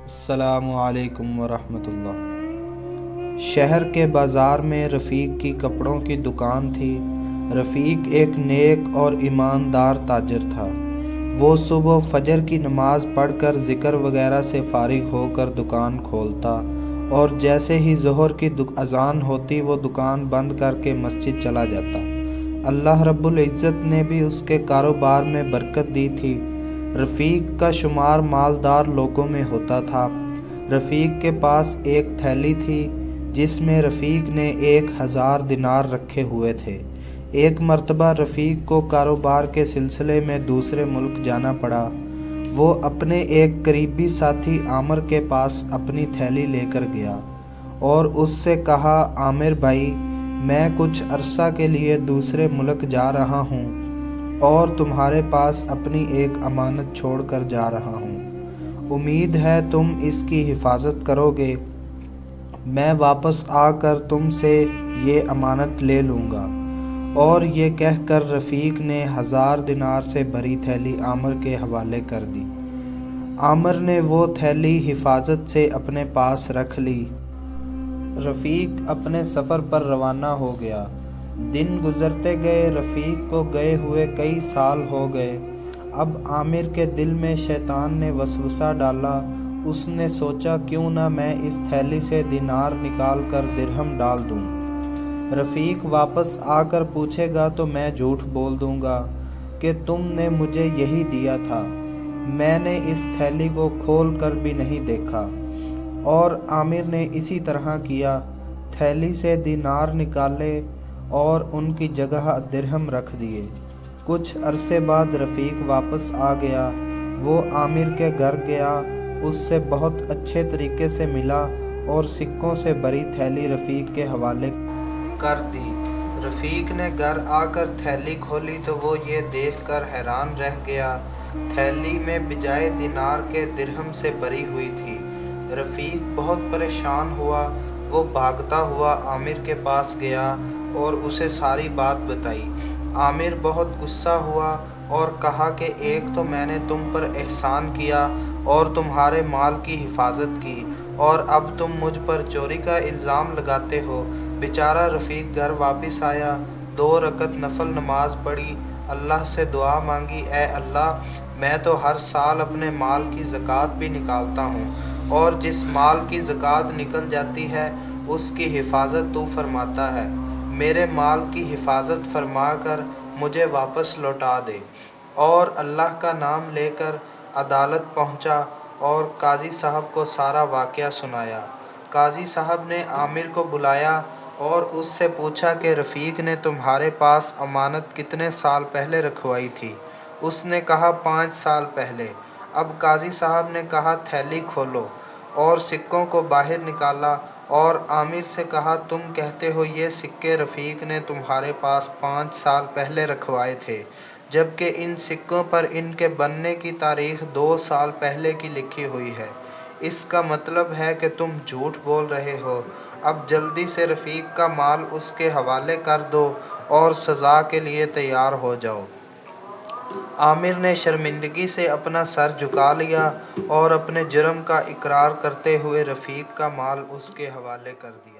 السلام علیکم ورحمۃ اللہ۔ شہر کے بازار میں رفیق کی کپڑوں کی دکان تھی۔ رفیق ایک نیک اور ایماندار تاجر تھا۔ وہ صبح فجر کی نماز پڑھ کر ذکر وغیرہ سے فارغ ہو کر دکان کھولتا اور جیسے ہی ظہر کی اذان ہوتی وہ دکان بند کر کے مسجد چلا جاتا۔ اللہ رب العزت نے بھی اس کے کاروبار میں برکت دی تھی۔ رفیق کا شمار مالدار لوگوں میں ہوتا تھا۔ رفیق کے پاس ایک تھیلی تھی جس میں رفیق نے 1000 دینار رکھے ہوئے تھے۔ ایک مرتبہ رفیق کو کاروبار کے سلسلے میں دوسرے ملک جانا پڑا۔ وہ اپنے ایک قریبی ساتھی عامر کے پاس اپنی تھیلی لے کر گیا اور اس سے کہا، عامر بھائی، میں کچھ عرصہ کے لیے دوسرے ملک جا رہا ہوں اور تمہارے پاس اپنی ایک امانت چھوڑ کر جا رہا ہوں۔ امید ہے تم اس کی حفاظت کرو گے۔ میں واپس آ کر تم سے یہ امانت لے لوں گا۔ اور یہ کہہ کر رفیق نے 1000 دینار سے بھری تھیلی عامر کے حوالے کر دی۔ عامر نے وہ تھیلی حفاظت سے اپنے پاس رکھ لی۔ رفیق اپنے سفر پر روانہ ہو گیا۔ دن گزرتے گئے، رفیق کو گئے ہوئے کئی سال ہو گئے۔ اب عامر کے دل میں شیطان نے وسوسہ ڈالا۔ اس نے سوچا، کیوں نہ میں اس تھیلی سے دینار نکال کر درہم ڈال دوں۔ رفیق واپس آ کر پوچھے گا تو میں جھوٹ بول دوں گا کہ تم نے مجھے یہی دیا تھا۔ میں نے اس تھیلی کو کھول کر بھی نہیں دیکھا۔ اور عامر نے اسی طرح کیا۔ تھیلی سے دینار نکالے اور ان کی جگہ درہم رکھ دیے۔ کچھ عرصے بعد رفیق واپس آ گیا۔ وہ عامر کے گھر گیا، اس سے بہت اچھے طریقے سے ملا اور سکوں سے بھری تھیلی رفیق کے حوالے کر دی۔ رفیق نے گھر آ کر تھیلی کھولی تو وہ یہ دیکھ کر حیران رہ گیا۔ تھیلی میں بجائے دینار کے درہم سے بھری ہوئی تھی۔ رفیق بہت پریشان ہوا۔ وہ بھاگتا ہوا عامر کے پاس گیا اور اسے ساری بات بتائی۔ عامر بہت غصہ ہوا اور کہا کہ ایک تو میں نے تم پر احسان کیا اور تمہارے مال کی حفاظت کی، اور اب تم مجھ پر چوری کا الزام لگاتے ہو۔ بیچارہ رفیق گھر واپس آیا، 2 رکعت نفل نماز پڑھی، اللہ سے دعا مانگی، اے اللہ، میں تو ہر سال اپنے مال کی زکوٰۃ بھی نکالتا ہوں، اور جس مال کی زکوٰۃ نکل جاتی ہے اس کی حفاظت تو فرماتا ہے۔ میرے مال کی حفاظت فرما کر مجھے واپس لوٹا دے۔ اور اللہ کا نام لے کر عدالت پہنچا اور قاضی صاحب کو سارا واقعہ سنایا۔ قاضی صاحب نے عامر کو بلایا اور اس سے پوچھا کہ رفیق نے تمہارے پاس امانت کتنے سال پہلے رکھوائی تھی؟ اس نے کہا 5 سال پہلے۔ اب قاضی صاحب نے کہا تھیلی کھولو، اور سکوں کو باہر نکالا اور عامر سے کہا، تم کہتے ہو یہ سکے رفیق نے تمہارے پاس 5 سال پہلے رکھوائے تھے، جبکہ ان سکوں پر ان کے بننے کی تاریخ 2 سال پہلے کی لکھی ہوئی ہے۔ اس کا مطلب ہے کہ تم جھوٹ بول رہے ہو۔ اب جلدی سے رفیق کا مال اس کے حوالے کر دو اور سزا کے لیے تیار ہو جاؤ۔ عامر نے شرمندگی سے اپنا سر جھکا لیا اور اپنے جرم کا اقرار کرتے ہوئے رفیق کا مال اس کے حوالے کر دیا۔